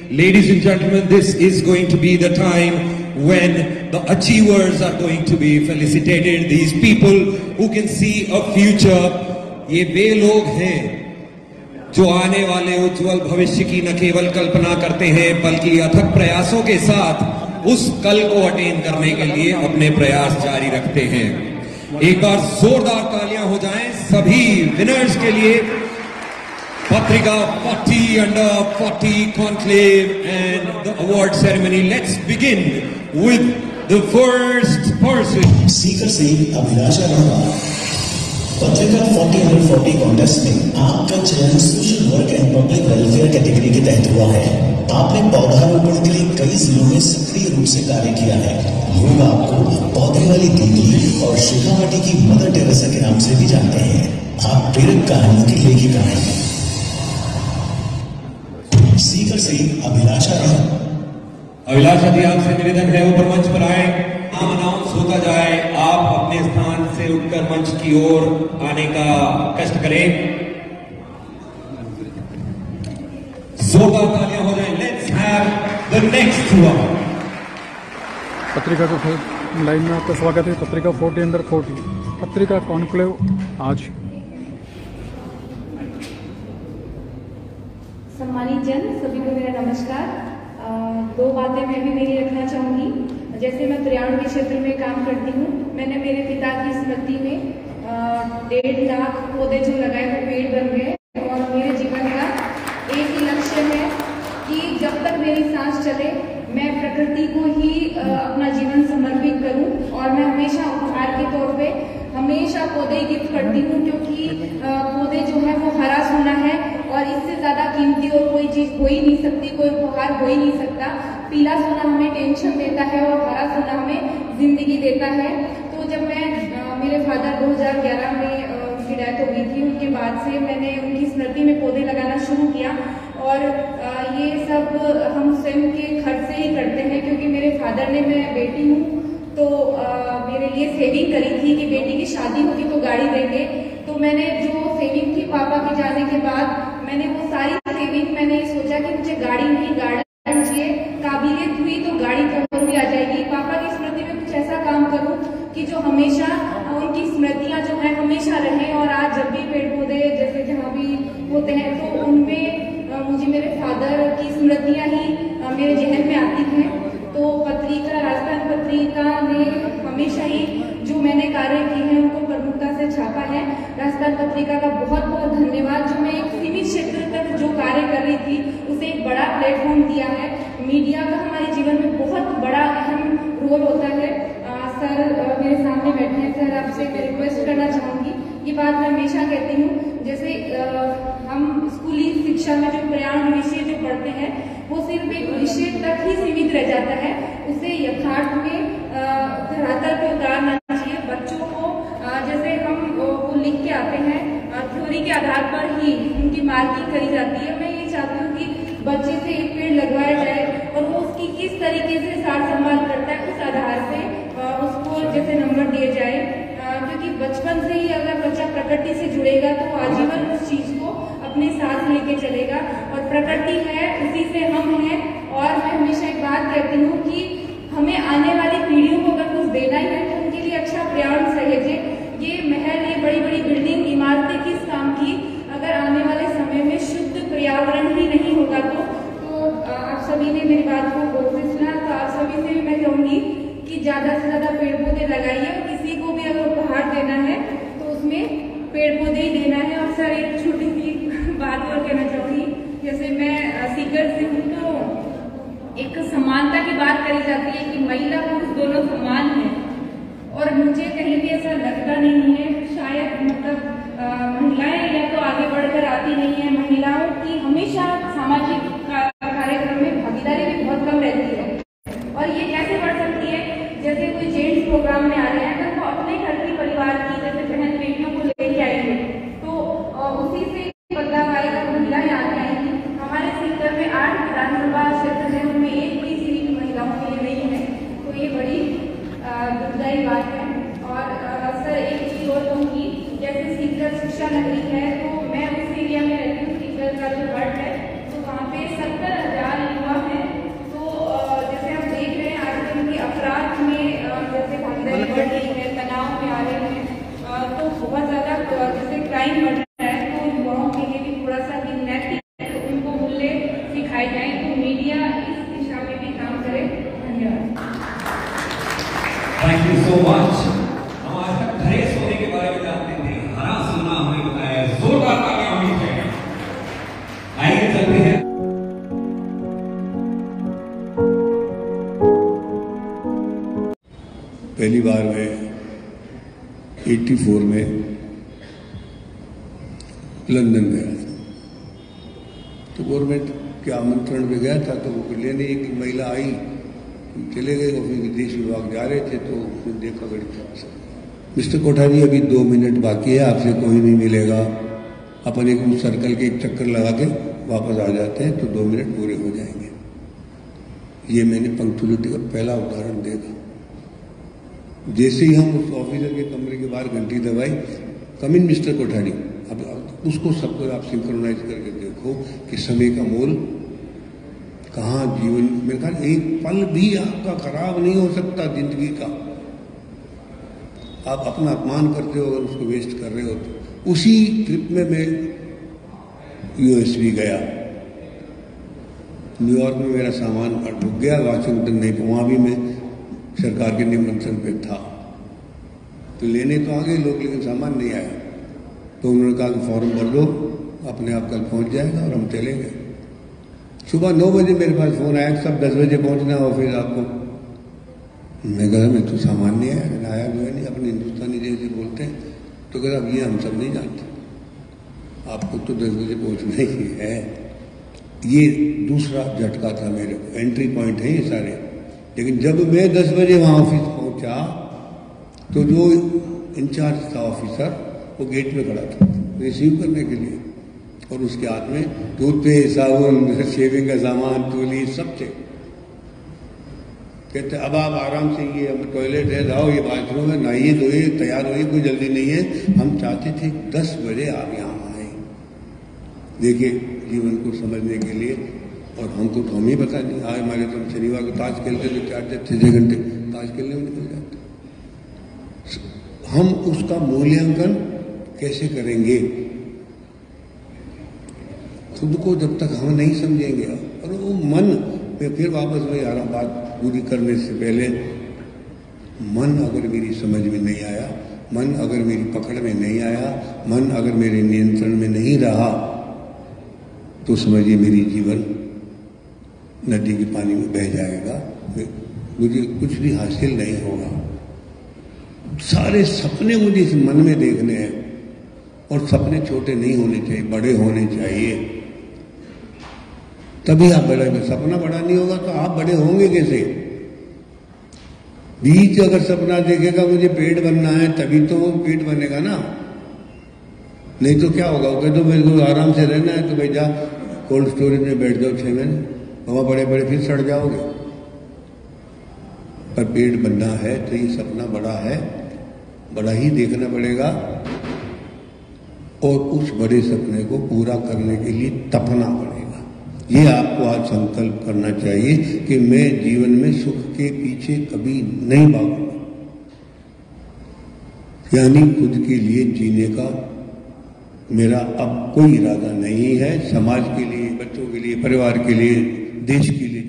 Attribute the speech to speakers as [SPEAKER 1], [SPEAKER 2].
[SPEAKER 1] ladies and gentlemen, this is going to be the time when the achievers are going to be felicitated. These people who can see a future. ये वे लोग हैं जो आने वाले उज्जवल भविष्य की न केवल कल्पना करते हैं बल्कि अथक प्रयासों के साथ उस कल को अटेन करने के लिए अपने प्रयास जारी रखते हैं। एक बार जोरदार तालियां हो जाएं सभी विनर्स के लिए। पत्रिका 40 under 40 conclave and the award ceremony. Let's begin with the first person.
[SPEAKER 2] Sikar से अभिलाषा राणा। पत्रिका 40 under 40 कॉन्टेस्ट में आपका चयन social work and public welfare category के तहत हुआ है। आपने पौधारोपण के लिए कई जिलों में सक्रिय रूप से कार्य किया है। लोग आपको पौधे वाली दीदी और शेखावाटी की मदर टेरेसा के नाम से भी जानते हैं। आप प्रेरक कहानियों की लेखिका हैं। सीकर से अभिलाषा राणा।
[SPEAKER 1] अभिलाषा जी, आपसे निवेदन है ऊपर मंच पर आए। नाम अनाउंस होता जाए, आप अपने स्थान से उठकर मंच की ओर आने का कष्ट करें। जोरदार तालियां हो जाए। Let's have the next one.
[SPEAKER 3] पत्रिका को लाइन में आपका स्वागत है। पत्रिका 40 under 40 पत्रिका कॉन्क्लेव आज।
[SPEAKER 4] सम्मानित जन, सभी को मेरा नमस्कार। दो बातें मैं भी मेरी रखना चाहूँगी। जैसे मैं पर्यावरण के क्षेत्र में काम करती हूँ, मैंने मेरे पिता की स्मृति में 1.5 लाख पौधे जो लगाए वो पेड़ बन गए। और मेरे जीवन का एक ही लक्ष्य है कि जब तक मेरी सांस चले मैं प्रकृति को ही अपना जीवन समर्पित करूं। और मैं हमेशा उपहार के तौर पे हमेशा पौधे गिफ्ट करती हूं, क्योंकि पौधे जो है वो हरा सोना है और इससे ज्यादा कीमती और कोई चीज हो ही नहीं सकती, कोई उपहार हो ही नहीं सकता। पीला सोना हमें टेंशन देता है और हरा सोना हमें जिंदगी देता है। तो जब मैं मेरे फादर 2011 में उनकी डेथ हो गई थी, उनके बाद से मैंने उनकी स्मृति में पौधे लगाना शुरू किया। और ये सब हम स्वयं के खर्च से ही करते हैं, क्योंकि मेरे फादर ने, मैं बेटी हूँ तो मेरे लिए सेविंग करी थी कि बेटी की शादी होगी तो गाड़ी देंगे। तो मैंने जो सेविंग थी पापा के जाने के बाद, मैंने वो सारी सेविंग मैंने सोचा कि मुझे गाड़ी नहीं गार्डन चाहिए। काबिलियत हुई तो गाड़ी तो भी आ जाएगी। पापा की स्मृति में कुछ ऐसा काम करूं कि जो हमेशा उनकी स्मृतियां जो है हमेशा रहें। और आज जब भी पेड़ पौधे जैसे जहाँ भी होते हैं तो उनमें मुझे मेरे फादर की स्मृतियां ही मेरे जहन में आती हैं। तो पत्रिका, राजस्थान पत्रिका ने हमेशा ही जो मैंने कार्य किए हैं उनको प्रमुखता से छापा है। राजस्थान पत्रिका का बहुत बहुत धन्यवाद। जो मैं एक सीमित क्षेत्र तक जो कार्य कर रही थी उसे एक बड़ा प्लेटफॉर्म दिया है। मीडिया का हमारे जीवन में बहुत बड़ा अहम रोल होता है। सर मेरे सामने बैठे हैं, सर आपसे मैं रिक्वेस्ट करना चाहूँगी, ये बात मैं हमेशा कहती हूँ। जैसे हम स्कूली शिक्षा में जो पर्यावरण विषय जो पढ़ते हैं वो सिर्फ एक विषय तक ही सीमित रह जाता है, उसे यथार्थ में धरातल पे उतारना चाहिए। बच्चों को जैसे हम वो लिख के आते हैं थ्योरी के आधार पर ही उनकी मार्किंग करी जाती है। मैं ये चाहती हूँ कि बच्चे से एक पेड़ लगवाया जाए और वो उसकी किस तरीके से सार संभाल करता है उस आधार से उसको जैसे नंबर दिए जाए। क्योंकि बचपन से ही अगर बच्चा प्रकृति से जुड़ेगा तो आजीवन उस चीज को अपने साथ लेके चलेगा। और प्रकृति है, उसी से हम हैं। और मैं हमेशा एक बात कहती हूँ कि हमें आने वाली पीढ़ियों को अगर कुछ देना ही है तो उनके लिए अच्छा पर्यावरण सहेजे। ये महल, ये बड़ी बड़ी बिल्डिंग, इमारतें किस काम की अगर आने वाले समय में शुद्ध पर्यावरण ही नहीं होगा तो आप सभी ने मेरी बात को गौर से सुना। तो आप सभी से भी मैं कहूँगी कि ज्यादा से ज्यादा पेड़ पौधे लगाइए। और किसी को भी अगर उपहार देना है तो उसमें पेड़ पौधे ही देना है। और सर एक छोटी सी बात और कहना चाहूँगी, जैसे मैं सीकर से हूँ तो एक समानता की बात करी जाती है कि महिला पुरुष दोनों समान हैं। और मुझे कहीं भी ऐसा लगता नहीं है, शायद मतलब महिलाएं या तो आगे बढ़कर आती नहीं है। महिलाओं की हमेशा सामाजिक कार्यक्रम में भागीदारी भी बहुत कम रहती है। और ये कैसे बढ़ सकती है, जैसे कोई जेंट्स प्रोग्राम में आ रहे हैं अगर वो अपने घर की परिवार की जैसे बहन बेटियों को लेके आएंगे तो उसी से बदलाव आएगा। महिलाएं आगे आएंगी। हमारे सीकर में 8 विधानसभा क्षेत्र है, उनमें एक भी सीट महिलाओं के लिए नहीं है। तो ये बड़ी दुखदायी बात है। और सर एक चीज और कहूँगी, जैसे सीकर शिक्षा नगरी है तो मैं उस एरिया में रहती हूँ। सीकर का जो हट है तो वहाँ पे 70,000 युवा दिखाए जाए, तो मीडिया इस दिशा में भी काम करे। धन्यवाद।
[SPEAKER 1] Thank you so much. हम आज तक हरे सोने के बारे में जानते थे, हरा सोना हमें बताया। जोरदार तालियां होनी चाहिए। आइए चलते हैं।
[SPEAKER 5] पहली बार मैं 84 में लंदन गया था, तो गवर्नमेंट के आमंत्रण पे गया था। तो वो लेने एक महिला आई, चले गए, वो विदेश विभाग जा रहे थे, तो उसने देखा गणित, मिस्टर कोठारी अभी 2 मिनट बाकी है, आपसे कोई नहीं मिलेगा, अपन एक उस सर्कल के एक चक्कर लगा के वापस आ जाते हैं, तो 2 मिनट पूरे हो जाएंगे। ये मैंने पंक्चुअलिटी का पहला उदाहरण देखा। जैसे ही हम उस ऑफिसर के कमरे के बाहर घंटी दबाई, कम इन मिस्टर कोठारी, अब उसको सबको आप सिंक्रोनाइज करके देखो कि समय का मोल कहाँ जीवन में कहा एक पल भी आपका खराब नहीं हो सकता जिंदगी का। आप अपना अपमान करते हो अगर उसको वेस्ट कर रहे हो तो। उसी ट्रिप में मैं यूएस भी गया, न्यूयॉर्क में मेरा सामान रुक गया, वाशिंगटन नहीं, वहाँ भी मैं सरकार के निमंत्रण पे था, तो लेने तो आ गए लोग, लेकिन सामान नहीं आया। तो उन्होंने कहा कि फॉर्म भर दो, अपने आप कल पहुंच जाएगा, और हम चले गए। सुबह 9 बजे मेरे पास फोन आया, सब 10 बजे पहुंचना है ऑफिस आपको। मैं कहा मैं तो सामान नहीं आया, मैंने आया जो है नहीं, अपने हिंदुस्तानी जैसे बोलते हैं। तो कहा अब ये हम सब नहीं जानते, आपको तो 10 बजे पहुंचना ही है। ये दूसरा झटका था मेरे को, एंट्री पॉइंट है ये सारे। लेकिन जब मैं 10 बजे वहाँ ऑफिस पहुँचा, तो जो इंचार्ज था ऑफिसर, वो गेट में खड़ा था रिसीव करने के लिए, और उसके हाथ में टूथपेस्ट, साबुन, शेविंग का सामान, तूली सब थे। कहते अब आप आराम से, ये टॉयलेट है, जाओ, ये बाथरूम है, नहाइए धोइए, तैयार होइए, कोई जल्दी नहीं है। हम चाहते थे 10 बजे आप यहाँ आए। देखिए जीवन को समझने के लिए, और हमको तो हम ही पता नहीं। आज हमारे तो शनिवार को ताश खेलते थे 4-6 घंटे ताश खेलने में निकल जाते। हम उसका मूल्यांकन कैसे करेंगे? खुद को जब तक हम नहीं समझेंगे, और वो मन में फिर वापस वही आ रहा, बात पूरी करने से पहले, मन अगर मेरी समझ में नहीं आया, मन अगर मेरी पकड़ में नहीं आया, मन अगर मेरे नियंत्रण में नहीं रहा, तो समझिए मेरी जीवन नदी के पानी में बह जाएगा, मुझे कुछ भी हासिल नहीं होगा। सारे सपने मुझे इस मन में देखने हैं, और सपने छोटे नहीं होने चाहिए, बड़े होने चाहिए, तभी आप बड़े में। सपना बड़ा नहीं होगा तो आप बड़े होंगे कैसे? बीच अगर सपना देखेगा मुझे पेट बनना है, तभी तो वो पेट बनेगा ना, नहीं तो क्या होगा? ओके, तो मेरे को आराम से रहना है, तो भाई जा कोल्ड स्टोरेज में बैठ जाओ 6 महीने, वहाँ बड़े बड़े फिर सड़ जाओगे। पर पेट बनना है तो ये सपना बड़ा है, बड़ा ही देखना पड़ेगा, और उस बड़े सपने को पूरा करने के लिए तपना पड़ेगा। ये आपको आज संकल्प करना चाहिए कि मैं जीवन में सुख के पीछे कभी नहीं भागूंगा, यानी खुद के लिए जीने का मेरा अब कोई इरादा नहीं है। समाज के लिए, बच्चों के लिए, परिवार के लिए, देश के लिए